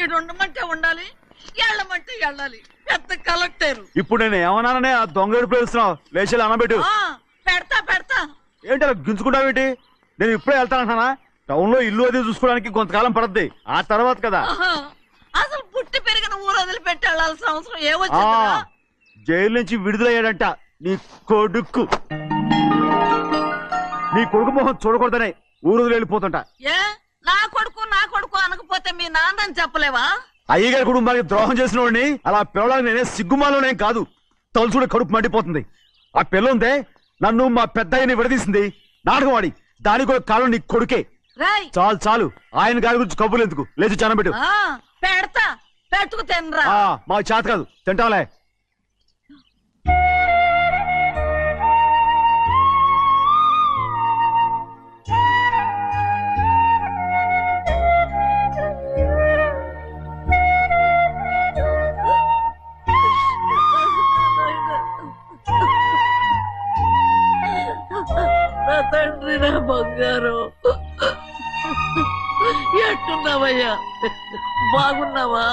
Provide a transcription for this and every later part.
ఈడుండమంటే ఉండాలి, వెళ్ళమంటే వెళ్ళాలి. పెద్ద కలెక్టర్. ఇప్పుడు నేను ఏమన్నాననే ఆ దొంగ ఎడుపు వేస్తున్నావు? లేచి అనబెట్టు. పెడతా పెడతా. ఏంటి అలా గించుకుంటావేంటి? నేను ఇప్పుడే వెళ్తానంటున్నా. టౌన్ లో ఇల్లు అది చూసుకోవడానికి కొంతకాలం పడద్ది, ఆ తర్వాత కదా. అసలు పుట్టి పెరిగిన ఊరు వదిలిపెట్టి వెళ్ళాల్సిన అవసరం ఏమొచ్చింది? జైలు నుంచి విడుదలయ్యాడంట నీ కొడుకు. నీ కొడుకు మొహం చూడకూడదనే ఊరు వదిలి వెళ్ళిపోతుంటా. ఏ నా కొడుకు అనకపోతే మీ నాన్నని చెప్పలేవా? అయ్యగారి కుటుంబానికి ద్రోహం చేసిన వాడిని అలా పిల్లడానికి నేనే సిగ్గుమాలోనేం కాదు. తలుచుకుంటే కడుపు మండిపోతుంది. ఆ పిల్ల ఉందే నన్ను మా పెద్దయ్యని విడదీసింది, నాటకవాడి. దానికి కూడా కాలం నీ కొడుకే. చాలు చాలు, ఆయన గారి గురించి కబుర్లు ఎందుకు? లేచి జనబెట్టు. పెడతా, పెట్టుకు తినరా. మాకు చేత కాదు, తింటాలే. నా తండ్రి, నా బంగారు, ఎట్టున్నావయ్యా? బాగున్నావా?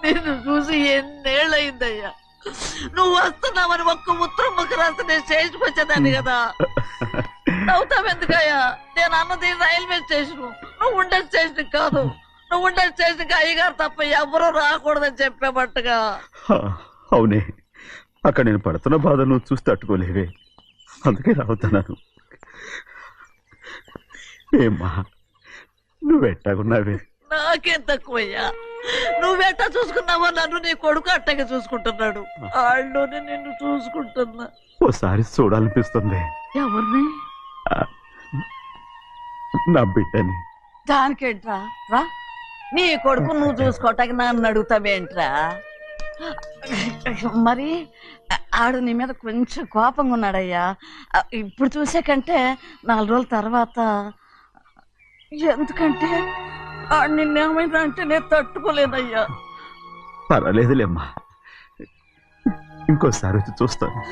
నిన్ను చూసి ఎన్నేళ్ళయిందయ్యా. నువ్వు వస్తున్నావని ఒక్క ఉత్తరం ముక్క రాస్తే నేను స్టేషన్కి వచ్చేదాన్ని కదా. నవ్వుతావెందుకయ్యా? నేను అన్నది రైల్వే స్టేషన్, నువ్వు ఉండే స్టేషన్ కాదు. నువ్వు ఉండే స్టేషన్కి అయ్యగారు తప్ప ఎవరూ రాకూడదని చెప్పేమట్టుగా. అవునే, అక్కడ నేను పడుతున్న బాధ నువ్వు చూసి తట్టుకోలేవే, అందుకే రావుతున్నాను. ఏమ్మా నువ్వెట్టాగున్నావే? నాకేం తక్కువయ్యా. నువ్వెట్టా చూసుకున్నావో నన్ను నీ కొడుకు అట్టగా చూసుకుంటున్నాడు. వాళ్ళలోనే నిన్ను చూసుకుంటున్నా. ఓసారి చూడాలనిపిస్తుంది. ఎవరిని? నా బిడ్డని. దానికేంట్రా? రా, నీ కొడుకు నువ్వు చూసుకోవటానికి నన్ను అడుగుతావేంట్రా? మరి ఆడు నీ మీద కొంచెం కోపంగా ఉన్నాడయ్యా. ఇప్పుడు చూసే కంటే 4 రోజుల తర్వాత. ఎందుకంటే నిన్నేమైందా అంటే నేను తట్టుకోలేదయ్యా. పర్వాలేదులేమ్మా, ఇంకోసారి వచ్చి చూస్తాను.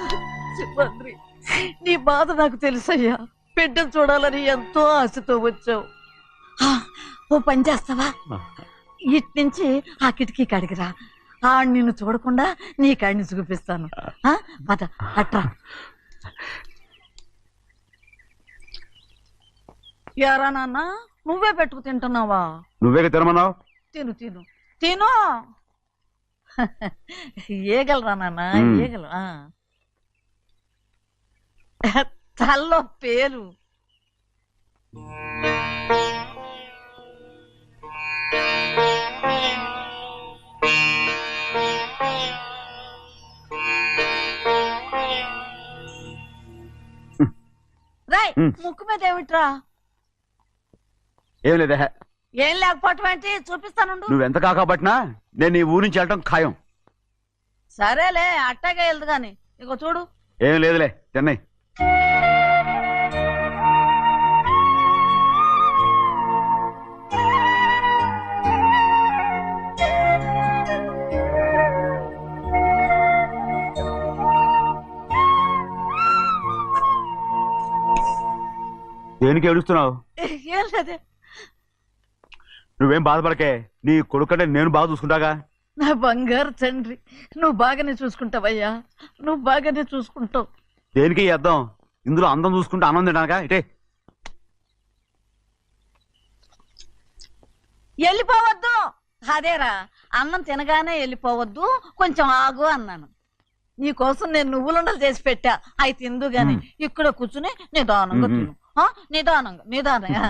సింహాద్రి, నీ బాధ నాకు తెలుసయ్యా. బిడ్డను చూడాలని ఎంతో ఆశతో వచ్చావు. ఓ పని చేస్తావా? ఇటు నుంచి ఆ కిటికీ కాడికిరా. నిన్ను చూడకుండా నీ కాడిని చూపిస్తాను. పద అట్రా. యారా నాన్న, నువ్వే పెట్టుకు తింటున్నావా? నువ్వే తినమన్నావు. తిను తిను తిను. ఏగలరా నాన్న, ఏగలు. తల్లో పేరు. రాయ్, ముక్కు మీద ఏమిట్రా? ఏం లేదా? ఏం లేకపోవటం ఏంటి? చూపిస్తాను. నువ్వెంత కాకపట్టినా నేను ఈ ఊరి నుంచి వెళ్ళటం ఖాయం. సరేలే, అట్టాగే వెళ్దు గాని. ఇగో చూడు. ఏం లేదులే, తిన్నాయి. దేనికి ఏడుస్తున్నావు? ఏం లేదే. నువ్వేం బాధపడకే, నీ కొడుకంటే నేను బాగా చూసుకుంటాగా. నా బంగారు తండ్రి, నువ్వు బాగానే చూసుకుంటావయ్యా. నువ్వు బాగానే చూసుకుంటావు. దేనికి అర్థం? ఇందులో అందం చూసుకుంటే ఆనందం తినగా. ఇటే వెళ్ళిపోవద్దు. అదేరా, అన్నం తినగానే వెళ్ళిపోవద్దు, కొంచెం ఆగు అన్నాను. నీకోసం నేను నువ్వులుండలు చేసి పెట్టా, అవి తిందు గాని. ఇక్కడ కూర్చుని నిదానంగా తిను. నిదానంగా నిదానంగా.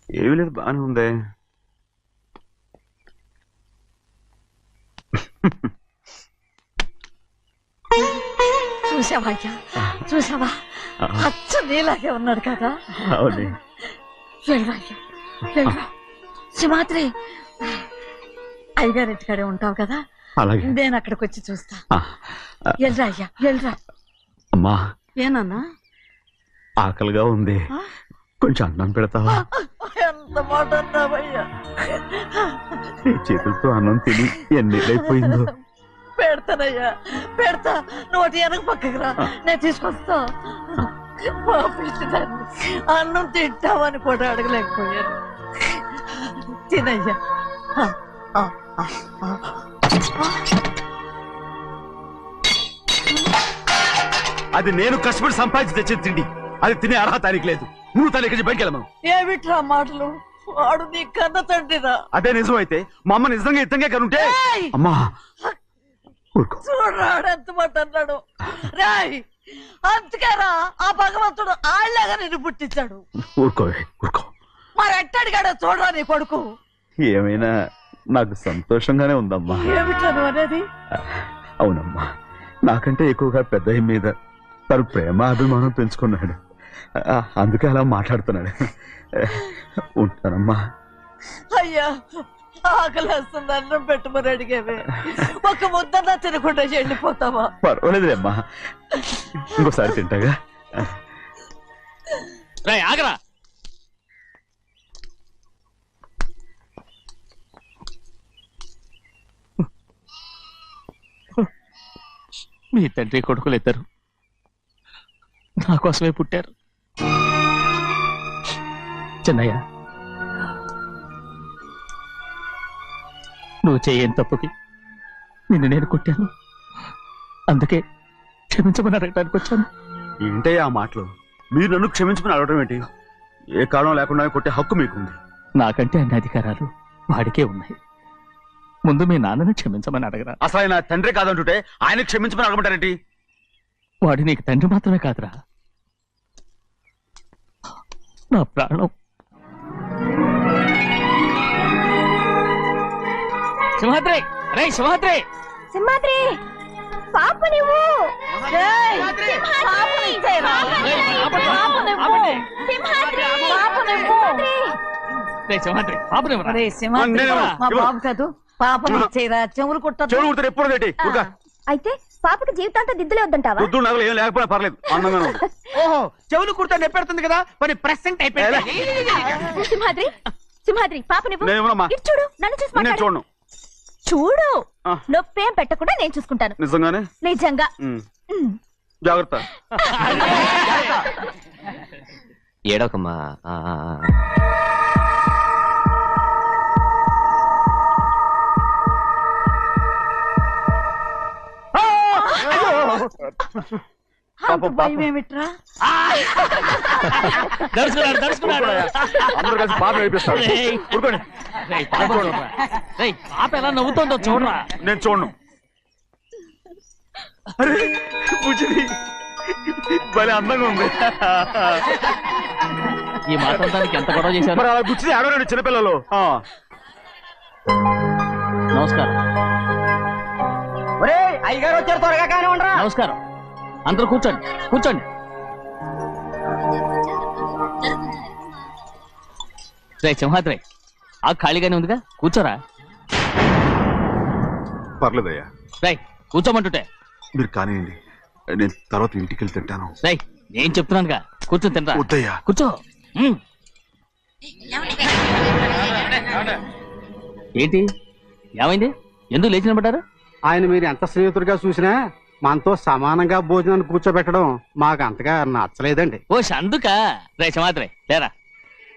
ఏమీ లేదు, బాగానే ఉంది. చూసావా చూసావా? అచ్చ నీలాగే ఉన్నాడు కదా. సింహాద్రి, అయ్యగారింటికాడే ఉంటావు కదా, నేను అక్కడికి వచ్చి చూస్తా. ఎల్రా అయ్యా, ఎల్రా. అమ్మా, ఏనన్నా? ఆకలిగా ఉంది, కొంచెం అన్నం పెడతావా? ఎంత మాట అన్నావయ్యా. నీ చేతులతో అన్నం తిని ఎన్నికైపోయిందో. పెడతానయ్యా, పెడతా. నోటి వెనక పక్కకి రా, నేను తీసుకొస్తా. పాపించదాన్ని అన్నం తింటామని కూడా అడగలేకపోయాను. తినయ్యా. అది నేను కష్టపడి సంపాదించి తెచ్చేది తిండి. అది తినే అర్హత ఆయనకి లేదు. నువ్వు తన ఇక్కడి బయటికి వెళ్ళమను. ఏమిట్రా మాటలు? వాడు నీ కన్న తండ్రిరా. అదే నిజం అయితే మా అమ్మ నిజంగా ఇద్దంగా కనుంటే అమ్మా చూడరాడు ఎంత మాట అన్నాడు. రాయ్ అందుకేరా ఆ భగవంతుడు ఆళ్ళగా నిన్ను పుట్టించాడు. ఊరుకోవే ఊరుకో. మరి ఎట్టడిగాడో చూడరా నీ కొడుకు. ఏమైనా నాకు సంతోషంగానే ఉందమ్మా. ఏమిట్రా నువ్వు అనేది? అవునమ్మా, నాకంటే ఎక్కువగా పెద్ద మీద తను ప్రేమ అభిమానం పెంచుకున్నాడు. అందుకే అలా మాట్లాడుతున్నాడు. ఉంటానమ్మా. అయ్యా ఆకలేస్తుంది, అన్నం పెట్టమని అడిగేవే. ఒక ముద్దన్నా తినకుండా వెళ్ళిపోతావా? పర్వాలేదులేమ్మా, ఇంకోసారి తింటాగా. ఆగరా. మీ తండ్రి కొడుకులు ఇద్దరు నా కోసమే పుట్టారు. చిన్నయ్య, నువ్వు చేయని తప్పుకి నిన్ను నేను కొట్టాను. అందుకే క్షమించమని అడగడానికి వచ్చాను. ఏంటే ఆ మాటలు? మీరు నన్ను క్షమించమని అడగడం ఏంటి? ఏ కారణం లేకుండా కొట్టే హక్కు మీకుంది. నాకంటే అన్ని అధికారాలు వాడికే ఉన్నాయి. ముందు మీ నాన్నని క్షమించమని అడగరా. అసలు ఆయన తండ్రి కాదంటుంటే ఆయన క్షమించమని అడగమంటారేంటి? వాడు నీకు తండ్రి మాత్రమే కాదురా, నా ప్రాణం. సింహాద్రి, రే సింహాద్రి, సింహాద్రి పాప నువ్వు సింహాద్రి పాపని మా బాబు కాదు, పాపం ఇచ్చేరా. చెవులు కుట్టదు. చెవులు కుడతారు ఎప్పుడు? అయితే పాపకి జీవితాంతం దిద్దులే వద్దంటావా? పొద్దు నగలు ఏం లేకపోయినా పర్లేదు, అందంగా ఉంది. ఓహో, చెవులు కుర్తా నెప్పెడుతుంది కదా, మరి ప్రెసెంట్ అయిపోయింది. సింహాద్రి సింహాద్రి పాప నువ్వు నేనేమోనమ్మా? ఇటు చూడు, నన్ను చూసి నేను మాట్లాడు. చూడను. చూడు, ఆ. నొప్పేం పెట్టకుండా నేను చూసుకుంటాను. నిజంగానే? నిజంగా. జాగ్రత్త. ఏడోకమ్మా. అంత భయం ఏమిట్రా? దర్శకున్నాడు దర్శకున్నాడు. అందరూ కలిసి పాప వేపిస్తారు. ఊరుకోండి. పాప ఎలా నవ్వుతుందో చూడరా. నేను చూడను. అరే బుజ్జిది భలే అందంగా ఉంది. ఈ మాట్లాడడానికి ఎంత గొడవ చేశారు. మరి అలా బుజ్జిది ఆడవాడు చిన్నపిల్లలు. నమస్కారం. ఒరే అయ్యగారు వచ్చారు, త్వరగా కానీ ఉండరా. నమస్కారం. అందరూ కూర్చోండి కూర్చోండి. రే సింహాద్రి, ఆ ఖాళీగానే ఉందిగా, కూర్చోరా. పర్లేదయ్యా. రై కూర్చోమంటుంటే. మీరు కానివ్వండి, నేను తర్వాత ఇంటికి వెళ్ళి తింటాను. రై నేను చెప్తున్నానుగా, కూర్చొని తింటా. వద్దయ్యా. కూర్చో. ఏంటి ఏమైంది? ఎందుకు లేచి నిలబడ్డారు? ఆయన మీరు ఎంత స్నేహితుడిగా చూసినా మనతో సమానంగా భోజనాన్ని కూర్చోబెట్టడం మాకు అంతగా నచ్చలేదండి. ఓ అందుక. రే సింహాద్రి లేరా.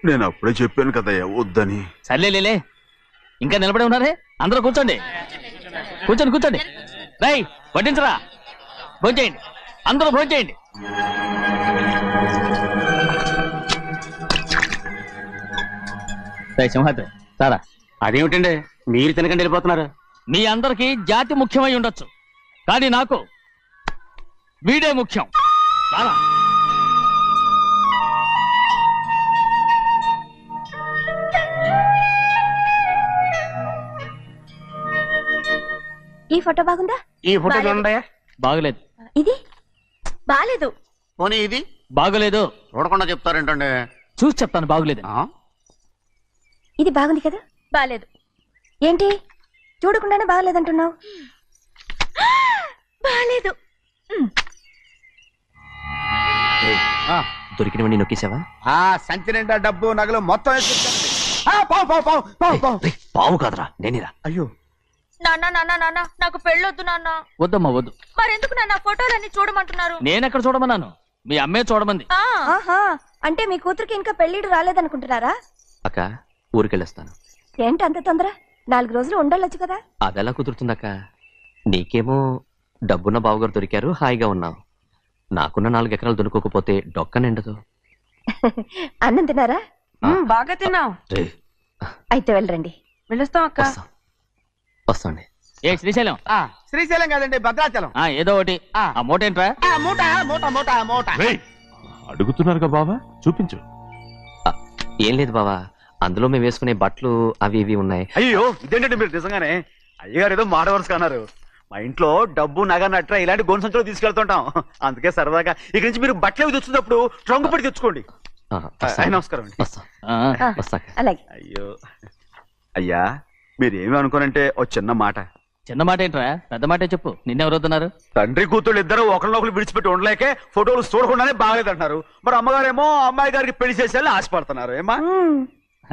నేను అప్పుడే చెప్పాను కదయ్యా వద్దని. సర్లేలే, ఇంకా నిలబడి ఉన్నారే. అందరూ కూర్చోండి కూర్చోండి కూర్చోండి. రై వడ్డించరా, భోంచేయండి, అందరూ భోంచేయండి. రై సింహాద్రి సారా. అదేమిటండి మీరు తినకండి వెళ్ళిపోతున్నారు? మీ అందరికీ జాతి ముఖ్యమై ఉండొచ్చు, కానీ నాకు వీడే ముఖ్యం. సారా. ఈ ఫోటో బాగుందా? ఈ ఫోటో చూడండి. బాగలేదు. ఇది బాలేదు. పోనీ ఇది బాగలేదు. చూడకుండా చెప్తారేంటండి? చూసి చెప్తాను బాగలేదు. ఇది బాగుంది కదా? బాలేదు. ఏంటి చూడకుండానే బాగలేదంటున్నావు? బాలేదు. దొరికినవన్నీ నొక్కేసావా? సంచి నిండా డబ్బు నగలు మొత్తం పావు కాదురా, నేనేరా. అయ్యో నాన్న నాన్న నాన్న నాకు పెళ్ళొద్దు నాన్న. వద్దమ్మా వద్దు. మరెందుకు నాన్న ఫోటోలన్నీ చూడమంటున్నారు? నేనెక్కడ చూడమన్నాను? మీ అమ్మే చూడమంది. ఆహా, అంటే మీ కూతురికి ఇంకా పెళ్లిడు రాలేదనుకుంటున్నారా? అక్క ఊరికెళ్ళొస్తాను. ఏంటి అంత తొందర? 4 రోజులు ఉండొచ్చు కదా. అదెలా కుదురుతుందక్క? నీకేమో డబ్బున్న బావగారు దొరికారు, హాయిగా ఉన్నావు. నాకున్న 4 ఎకరాలు దొరకకపోతే డొక్క నిండదు. అన్నం తిన్నారా? బాగా తిన్నావు. రే, అయితే వెళ్ళరండి. వెళ్ళొస్తాం అక్క. వస్తాండి. ఏ శ్రీశైలం, శ్రీశైలం కాదండి, భద్రాచలం. ఏదో ఒకటి. ఆ మూట ఏంట్రా? మూట మూట మూట మూట. అడుగుతున్నారుగా బావా, చూపించు. ఏం లేదు బావా, అందులో మేము వేసుకునే బట్టలు అవి ఇవి ఉన్నాయి. అయ్యో ఇదేంటంటే మీరు నిజంగానే అయ్యగారు ఏదో మాట వరుస అన్నారు. మా ఇంట్లో డబ్బు నగ నట్ర ఇలాంటి గోను సంచులు తీసుకెళ్తుంటాం. అందుకే సరదాగా ఇక నుంచి మీరు బట్టలు తెచ్చుకున్నప్పుడు ట్రంక్ పెట్టి తెచ్చుకోండి. నమస్కారం అండి. వస్తా. అలాగే. అయ్యో అయ్యా, మీరు ఏమి అనుకోనంటే ఓ చిన్న మాట. చిన్న మాట ఏంట్రా, పెద్ద మాటే చెప్పు. నిన్నెవరొద్దున్నారు? తండ్రి కూతుళ్ళు ఇద్దరు ఒకరినొకరు విడిచిపెట్టి ఉండలేకే ఫోటోలు చూడకుండానే బాగలేదంటున్నారు. మరి అమ్మగారేమో అమ్మాయి గారికి పెళ్లి చేసేయాలని ఆశపడుతున్నారు. ఏమా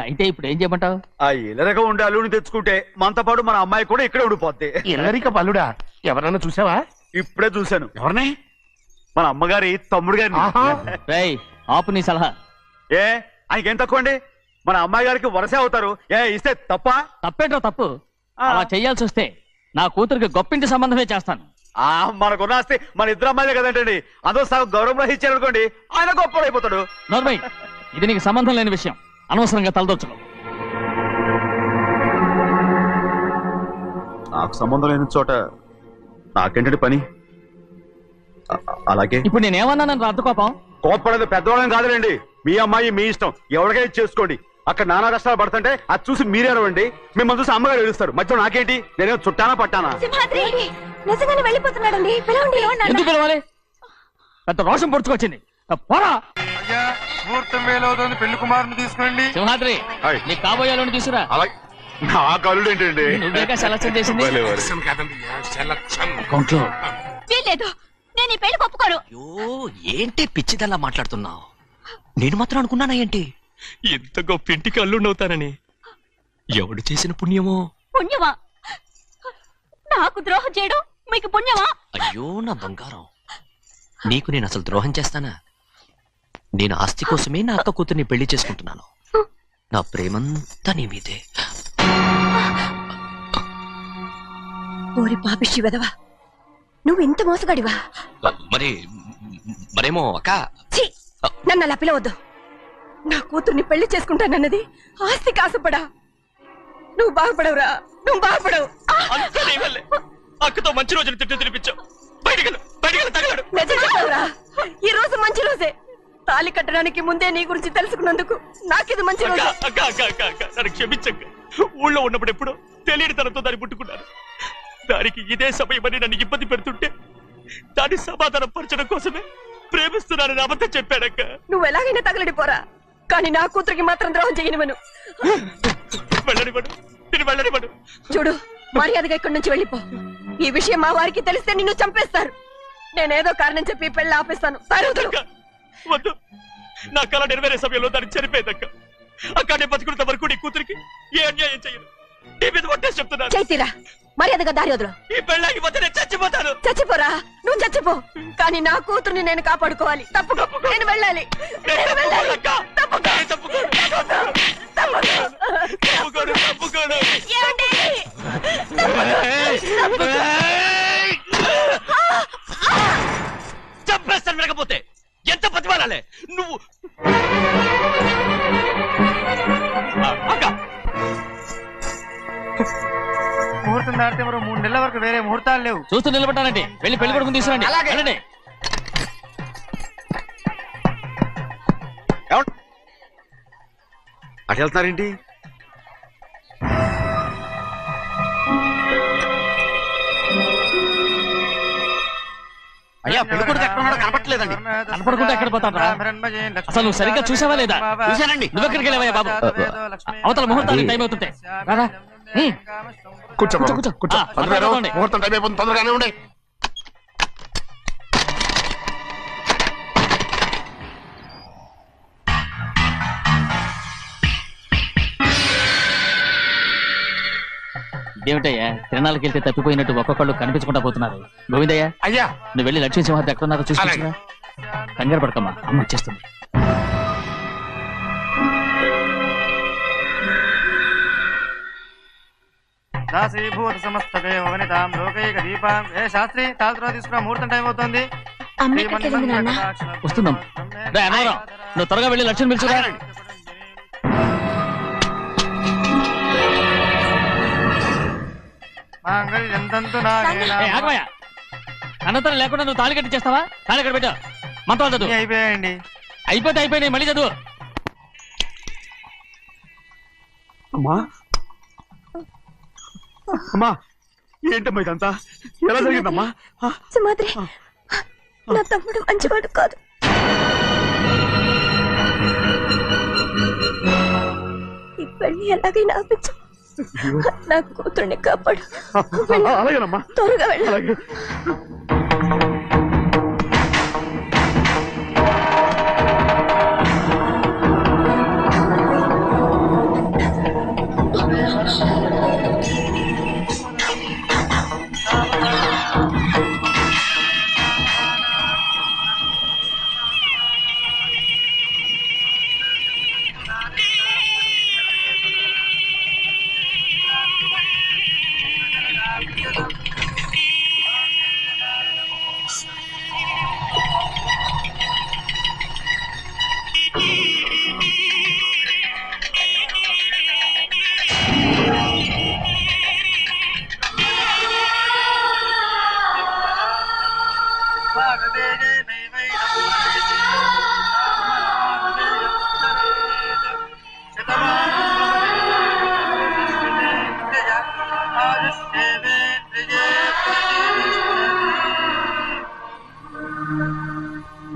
అయితే ఇప్పుడు ఏం చేయమంటావు? ఆ ఇలరగా ఉండే అల్లుని తెచ్చుకుంటే మనతో పాటు మన అమ్మాయి కూడా ఇక్కడే ఉండిపోద్ది. ఇల్లరిక పల్లుడా, ఎవరన్నా చూసావా? ఇప్పుడే చూశాను. ఎవరిని? మన అమ్మగారి తమ్ముడు గారిని. రేయ్, ఆపు నీ సలహా. ఏ ఆయనకేం తక్కువ అండి? మన అమ్మాయి గారికి వరసే అవుతారు. ఏ ఇస్తే తప్ప? తప్పేంట్రా తప్పు? అలా చెయ్యాల్సి వస్తే నా కూతురికి గొప్పింటి సంబంధమే చేస్తాను. మనకున్న ఆస్తి మన ఇద్దరు అమ్మాయిలే కదంటండి. అందులో సగం గౌరవం ఇచ్చారు అనుకోండి, ఆయన గొప్పడు అయిపోతాడు. నోర్మై, ఇది నీకు సంబంధం లేని విషయం. అనవసరంగా తలదొచ్చుకో. నాకు సంబంధం లేని చోట నాకేంటంటే పని. అలాగే ఇప్పుడు నేనేమన్నానని రద్దు కోపం? కోప్పడేది పెద్దవాళ్ళం కాదులేండి. మీ అమ్మాయి మీ ఇష్టం, ఎవరికైనా చేసుకోండి. అక్కడ నానా కష్టాలు పడుతుంటే అది చూసి మీరేనవండి. మిమ్మల్ని చూసి అమ్మగారు ఏడుస్తారు. మధ్యలో నాకేంటి? నేనేం చుట్టానా పట్టానా? సింహాద్రి నిజంగానే వెళ్ళిపోతున్నాడండి. పిలవండి. ఎందుకు పిలవాలి? పెద్ద రోషం పొడుచుకొచ్చింది. పోరా. ముహూర్తం వేలవుతుంది, పెళ్లి కుమారుని తీసుకురండి. సింహాద్రి, హాయ్. నీ కాబోయేలోని తీసుకురా. అలాగే నా కళ్ళు ఏంటండి? నువ్వేగా సెలక్షన్ చేసింది. అకౌంట్లో వీల్లేదు, నేను ఈ పెళ్లి ఒప్పుకోను. అయ్యో, ఏంటి పిచ్చిదల్లా మాట్లాడుతున్నావు? నేను మాత్రం అనుకున్నానా ఏంటి ఇంత గొప్ప ఇంటికి అల్లుండవుతానని? ఎవడు చేసిన పుణ్యమో? పుణ్యమా? నాకు ద్రోహం చేయడం మీకు పుణ్యమా? అయ్యో నా బంగారం, నీకు నేను అసలు ద్రోహం చేస్తానా? నేను ఆస్తి కోసమే నా అక్క కూతుర్ని పెళ్లి చేసుకుంటున్నాను. నా ప్రేమంతా నీ మీదే. ఓరి పాపిష్టి వెదవా, నువ్వు ఇంత మోసగాడివా? మరేమో అక్క. ఛీ, నన్ను అలా పిలవద్దు. నా కూతుర్ని పెళ్లి చేసుకుంటానన్నది ఆస్తి కాసపడా. నువ్వు బాగుపడవురా, నువ్వు బాగుపడవు. అక్కతో మంచి రోజులు తిట్టు తినిపించావు. నిజం చెప్పవురా, ఈ రోజు మంచి రోజే. తాళి కట్టడానికి ముందే నీ గురించి తెలుసుకున్నందుకు నాకిది మంచి రోజు. నన్ను క్షమించక్క. ఊళ్ళో ఉన్నప్పుడు ఎప్పుడో తెలియని తనతో దాన్ని పుట్టుకున్నాను. దానికి ఇదే సమయమని నన్ను ఇబ్బంది పెడుతుంటే దాన్ని సమాధానం పరచడం కోసమే ప్రేమిస్తున్నానని అబద్ధం చెప్పాడక్క. నువ్వు ఎలాగైనా తగలడిపోరా, కానీ నా కూతురికి మాత్రం ద్రోహం చేయనివను. వెళ్ళనివ్వడు, నేను వెళ్ళనివ్వడు. చూడు, మర్యాదగా ఇక్కడి నుంచి వెళ్ళిపో. ఈ విషయం మా వారికి తెలిస్తే నిన్ను చంపేస్తారు. నేనేదో కారణం చెప్పి పెళ్లి ఆపేస్తాను. వద్దు, నా కళ నెరవేరే సమయంలో దాన్ని చనిపోయేదక్క. అక్కడే బతుకున్నంత వరకు నీ కూతురికి ఏ అన్యాయం చేయను. నీ మీద ఒట్టేసి చెప్తున్నాను. చైతీరా, మర్యాదగా దారి వదులు. ఈ పెళ్ళాకి పోతే నేను చచ్చిపోతాను. చచ్చిపోరా, నువ్వు చచ్చిపో, కానీ నా కూతుర్ని నేను కాపాడుకోవాలి. తప్పుకో, నేను వెళ్ళాలి. నేను వెళ్ళాలి. తప్పుకో. ఏమండి? చంపేస్తాను. వినకపోతే ఎంత బతిమాలాలే నువ్వు? ముహూర్తం దాటితే మరో 3 నెలల వరకు వేరే ముహూర్తాలు లేవు. చూస్తూ నిలబడ్డానండి. వెళ్ళి పెళ్లి కొడుకుని తీసుకురండి. వెళ్ళండి. అటు వెళ్తున్నారేంటి? అయ్యా, పెళ్లి కొడుకు ఎక్కడ ఉన్నాడో కనపట్లేదండి. కనపడకుండా ఎక్కడ పోతాడ్రా? అసలు నువ్వు సరిగ్గా చూసావా లేదా? చూశానండి. నువ్వెక్కడికి వెళ్ళావయ్యా బాబు? అవతల ముహూర్తానికి టైం అవుతుంటే రారా. కూర్చో కూర్చో, కూర్చో. కూర్చో. కూర్చోండి. ముహూర్తం టైం అయిపోతుంది, తొందరగానే ఉండే. ఇదేమిటయ్యా, తిరణాలకు వెళ్తే తప్పిపోయినట్టు ఒక్కొక్కళ్ళు కనిపించకుండా పోతున్నారు. గోవిందయ్య, అయ్యా, నువ్వు వెళ్ళి లక్ష్మీ సింహాద్రి ఎక్కడున్నారో చూసుకుంటున్నా. కంగారు పడకమ్మా, అమ్మ వచ్చేస్తుంది. దాసీభూత సమస్త దేవనితాం లోకైక దీపాం. ఏ శాస్త్రి తాళతో తీసుకురా, ముహూర్తం టైం అవుతుంది. వస్తుందమ్మా. రే అన్నవరం, నువ్వు త్వరగా వెళ్ళి లక్ష్యం పిలుచురా. అన్నతనం లేకుండా నువ్వు తాళి కట్టి చేస్తావా? తాళి కట్టి పెట్టా, మంత్రాలు చదువు. అయిపోయాయండి. అయిపోయినాయి, మళ్ళీ చదువు. అమ్మా అమ్మా, ఏంటమ్మా ఇదంతా? ఎలా జరిగిందమ్మా? సుమాద్రి, నా తమ్ముడు మంచివాడు కాదు. ఈ పెళ్లి ఎలాగైనా ఆపించు. నా కూతుర్ని కాపాడు. అలాగేనమ్మా, త్వరగా వెళ్ళు. అలాగే.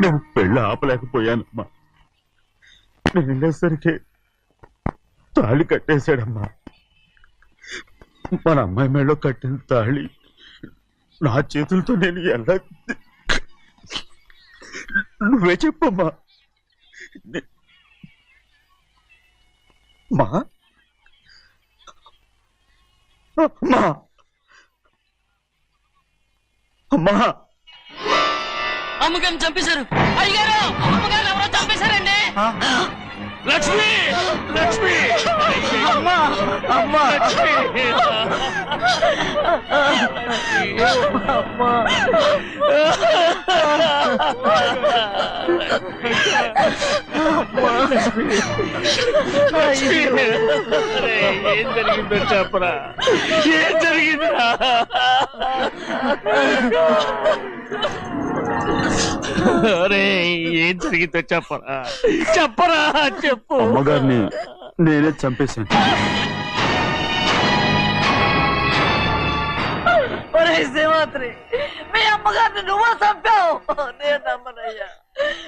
నేను పెళ్ళి ఆపలేకపోయానమ్మా. నేను వెళ్ళేసరికి తాళి కట్టేశాడమ్మా. మన అమ్మాయి మేడలో కట్టిన తాళి నా చేతులతో నేను ఎలా... నువ్వే చెప్పమ్మా. మా అమ్మా, అమ్మా, అమ్మగారిని చంపేశారు. అయ్యారు, అమ్మగారు ఎవరో చంపేశారండి. లక్ష్మి, లక్ష్మి, అమ్మా, అమ్మా, ఏం జరిగిందో చెప్పరా? ఏం జరిగిందా? ఏం జరిగిందో చెప్పరా, చెప్పరా, చెప్పు. అమ్మగారిని నేనే చంపేశాను. శ్రీమాత్రి, మీ అమ్మగారిని నువ్వు చంపావు. నేను నమ్మనయ్యా.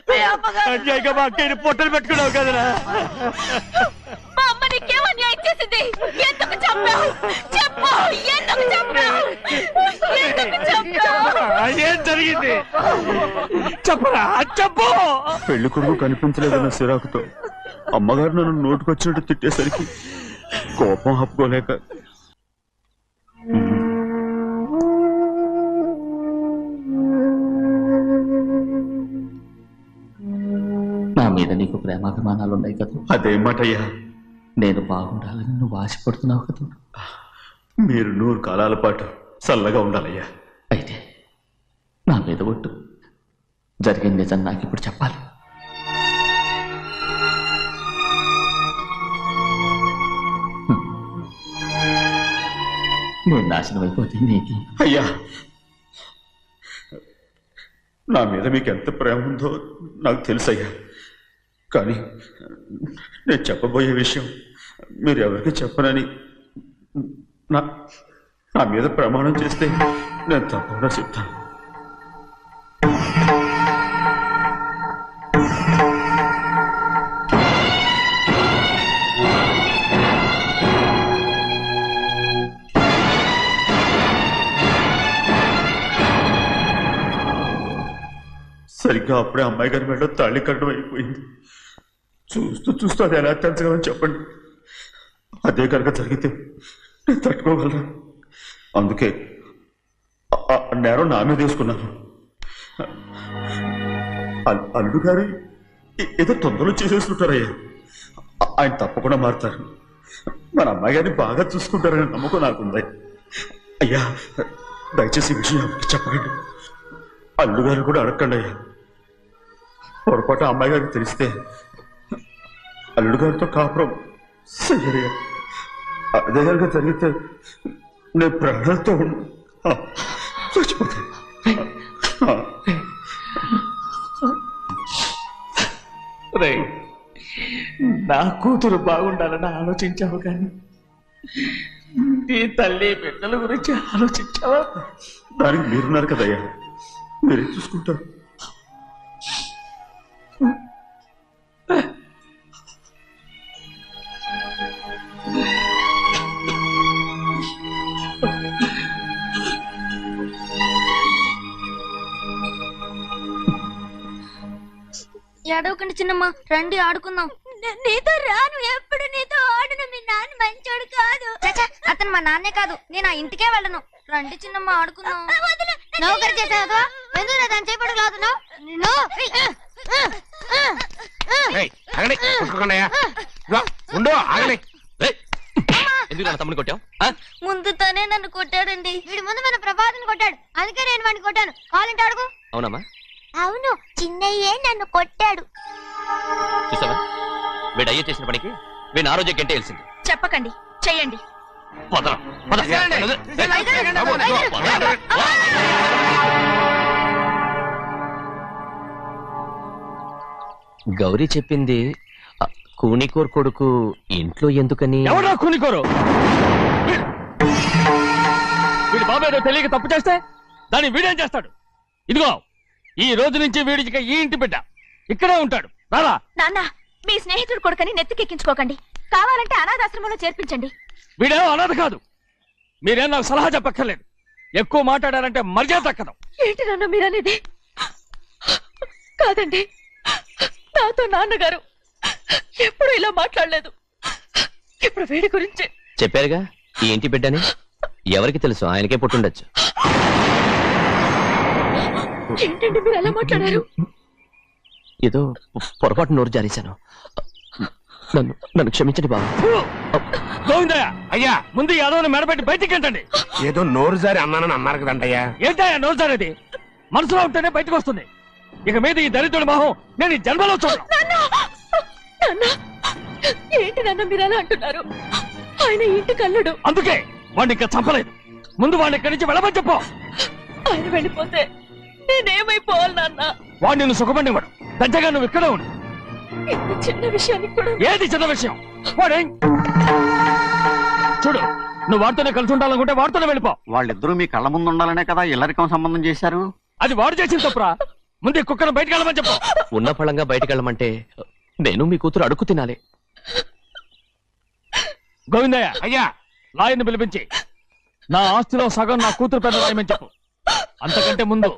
మీ అమ్మగారు మా అక్కని పొట్టలు పెట్టుకున్నావు కదరా. మా అమ్మ నీకేం అన్యాయం చేసింది? ఎందుకు చంపావు? చెప్పు, ఎందుకు చంపావు? ఎందుకు చంపావు? ఏం జరిగింది చెప్పరా, చెప్పు. పెళ్లి కొడుకు కనిపించలేదన్న సిరాకుతో అమ్మగారు నన్ను నోటుకొచ్చినట్టు తిట్టేసరికి కోపం ఆపుకోలేక నా మీద నీకు ప్రేమాభిమానాలు ఉన్నాయి కదా. అదేమాటయ్యా? నేను బాగుండాలని నువ్వు ఆశపడుతున్నావు కదా. మీరు 100 కాలాల పాటు చల్లగా ఉండాలయ్యా. అయితే నా మీద ఒట్టు. జరిగిన నిజం నాకు ఇప్పుడు చెప్పాలి. నేను నాశనం అయిపోతే నీకు. అయ్యా, నా మీద మీకు ఎంత ప్రేమ ఉందో నాకు తెలుసయ్యా. కానీ నేను చెప్పబోయే విషయం మీరు ఎవరికి చెప్పనని నా మీద ప్రమాణం చేస్తే నేను తప్పకుండా చెప్తాను. సరిగ్గా అప్పుడే అమ్మాయి గారి మెడలో తాళి కట్టడం అయిపోయింది. చూస్తూ చూస్తూ అది ఎలా తెంచగలని చెప్పండి. అదే కనుక జరిగితే నేను తట్టుకోగలను. అందుకే నేరం నా మీద తీసుకున్నాను. అల్లుడు గారు ఏదో తొందరలో చేసేస్తుంటారయ్యా. ఆయన తప్పకుండా మారుతారు. మన అమ్మాయి గారిని బాగా చూసుకుంటారని నమ్మకం నాకుంది. అయ్యా దయచేసి ఈ విషయం ఎవరికి చెప్పకండి. అల్లుడు గారు కూడా అడగండి అయ్యా. పొరపాటు అమ్మాయి గారికి తెలిస్తే అల్లుడు గారితో కాపురం సయ్యయ్యా. అదే కనుక జరిగితే నేను ప్రాణాలతో చచ్చిపోతాను. నా కూతురు బాగుండాలని ఆలోచించావు కానీ నీ తల్లి బిడ్డల గురించి ఆలోచించావా? దానికి మీరున్నారు కదయ్యా, మీరే చూసుకుంటారు. ఏడవకండి చిన్నమ్మ, రండి ఆడుకుందాం. నీతో రాను, ఎప్పుడు నీతో ఆడను. మీ నాన్న మంచోడు కాదు. అతను మా నాన్నే కాదు, నేను ఆ ఇంటికే వెళ్ళను. రండి చిన్నమ్మ ఆడుకుందాం. నౌకరి చేసావు ఎందుకు దాని చేపడు కాదు. తమ్ముడు కొట్టావు? ముందు తనే నన్ను కొట్టాడండి. వీడి ముందు మన ప్రభాతం కొట్టాడు, అందుకే నేను వాడిని కొట్టాను. కావాలంటే అడుగు. అవునమ్మా? అవును, చిన్నయ్యే నన్ను కొట్టాడు. చూసావా, వీడు అయ్యే చేసిన పనికి వీడిని ఆరోగ్యం కంటే తెలిసింది. చెప్పకండి, చెయ్యండి. గౌరీ చెప్పింది కూనికోర్ కొడుకు ఇంట్లో ఎందుకని. ఎవరా కూనికోరు? వీడి బాబు ఏదో తెలియక తప్పు చేస్తే దాన్ని వీడేం చేస్తాడు? ఇదిగో, ఈ రోజు నుంచి వీడికి ఈ ఇంటి బిడ్డ ఇక్కడే ఉంటాడు. రారా. నాన్న, మీ స్నేహితుడు కొడుకని నెత్తికెక్కించుకోకండి. కావాలంటే అనాథాశ్రమంలో చేర్పించండి. వీడేమో అనాథ కాదు. మీరేం నాకు సలహా చెప్పక్కర్లేదు. ఎక్కువ మాట్లాడారంటే మర్యాద తక్కదు. ఏంటి నాన్న మీరనేది? కాదండి, నాతో నాన్నగారు ఎప్పుడు ఇలా మాట్లాడలేదు. ఇప్పుడు వీడి గురించి చెప్పారుగా ఈ ఇంటి బిడ్డని. ఎవరికి తెలుసు, ఆయనకే పుట్టుండొచ్చు. ఏంటండి మీరు ఎలా మాట్లాడారు? ఏదో పొరపాటు నోరు జారేశాను. నన్ను క్షమించండి బాబు. గోవిందయ్య, అయ్యా ముందు యాదవ్ని మెడపెట్టి బయటికి ఏంటండి? ఏదో నోరు జారి అన్నానని అన్నారు కదంటయ్యా. ఏంటయ్యా నోరు జారేది? మనసులో ఉంటేనే బయటకు వస్తుంది. ఇక మీద ఈ దరిద్రుడి మొహం నేను ఈ జన్మలో చూడను. ఏంటి నాన్న మీరు ఎలా అంటున్నారు? ఆయన ఇంటి కల్లుడు. అందుకే వాడిని ఇంకా చంపలేదు. ముందు వాడిని ఇక్కడి నుంచి వెళ్ళమని చెప్పు. ఆయన వెళ్ళిపోతే నేనేమైపోవాలి నాన్న? వాడు నిన్ను సుఖపడివాడు. పెద్దగా నువ్వు ఇక్కడే ఉండు. ఇంత చిన్న విషయానికి కూడా. ఏది చిన్న విషయం? వాడే చూడు, నువ్వు వాడితోనే కలిసి ఉండాలనుకుంటే వాడితోనే వెళ్ళిపో. వాళ్ళిద్దరూ మీ కళ్ళ ముందు ఉండాలనే కదా ఇల్లరికం సంబంధం చేశారు. అది వాడు చేసిన తప్పురా. ముందు ఈ కుక్కను బయటకు వెళ్ళమని చెప్పు. ఉన్న ఫలంగా బయటకు వెళ్ళమంటే నేను మీ కూతురు అడుగు తినాలి. గోవిందయ్య, అయ్యా లాయర్ని పిలిపించి నా ఆస్తిలో సగం నా కూతురు పెద్ద రాయమని చెప్పు. అంతకంటే ముందు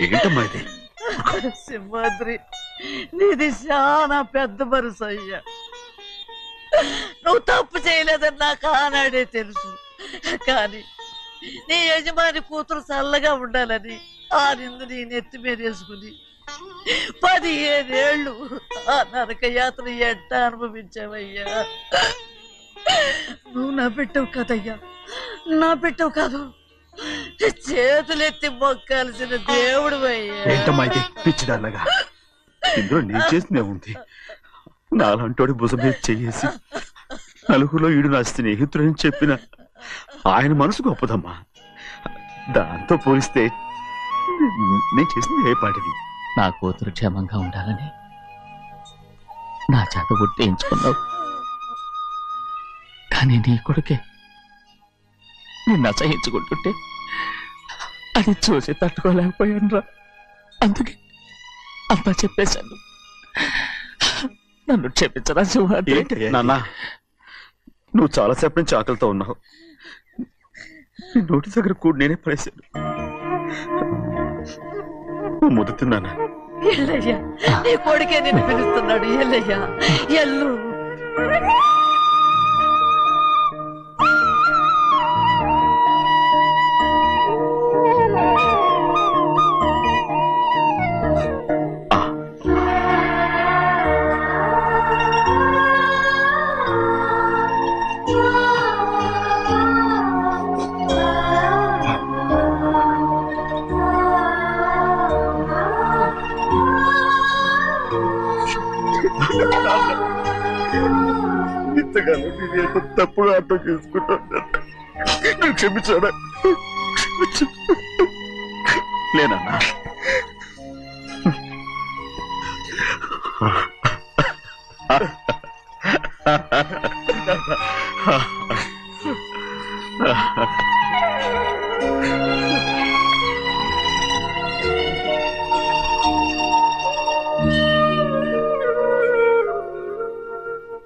ఏంటమ్మా ఇది? సింహాద్రి, నీది చాలా పెద్ద మనసు అయ్యా. నువ్వు తప్పు చేయలేదని నాకు ఆనాడే తెలుసు. కానీ నీ యజమాని కూతురు చల్లగా ఉండాలని ఆ నిందు నీ నెత్తి మీద వేసుకుని 15 ఏళ్ళు ఆ నరక యాత్ర ఎట్ట అనుభవించావయ్యా. నువ్వు నా పెట్టవు కదయ్యా, నా పెట్టవు కాదు, చేతులెత్తి మొక్కాల్సిన దేవుడు అయ్యా. ఏంటమ్మా ఇది పిచ్చిదాన్నగా? ఇందులో నేను చేసినే ఉంది. నాలంటోడి భుజం మీద చెయ్యేసి నలుగురిలో ఈడు నా స్నేహితుడని చెప్పిన ఆయన మనసు గొప్పదమ్మా. దాంతో పోలిస్తే నేను చేసింది ఏ పాటిది? నా కూతురు క్షేమంగా ఉండాలని నా చేత గుర్తించుకున్నావు. కానీ నీ కొడుకే నిన్ను అసహించుకుంటుంటే అది చూసి తట్టుకోలేకపోయాను రా. అందుకే అంతా చెప్పేశాను. నన్ను క్షమించరా సింహాద్రి. నాన్న నువ్వు చాలాసేపు నుంచి ఆకలితో ఉన్నావు. నీ నోటి దగ్గర కూడా నేనే పడేశాను. నువ్వు ముద్దు తిన్నానా? ఎల్లయ్యా, నీ కొడుకే నిన్ను పిలుస్తున్నాడు. ఎల్లయ్యా, ఎల్లు. ఇంతకాలం నేను ఎంత తప్పుగా అర్థం చేసుకుంటాను. నువ్వు క్షమించాడా? లేనన్నా.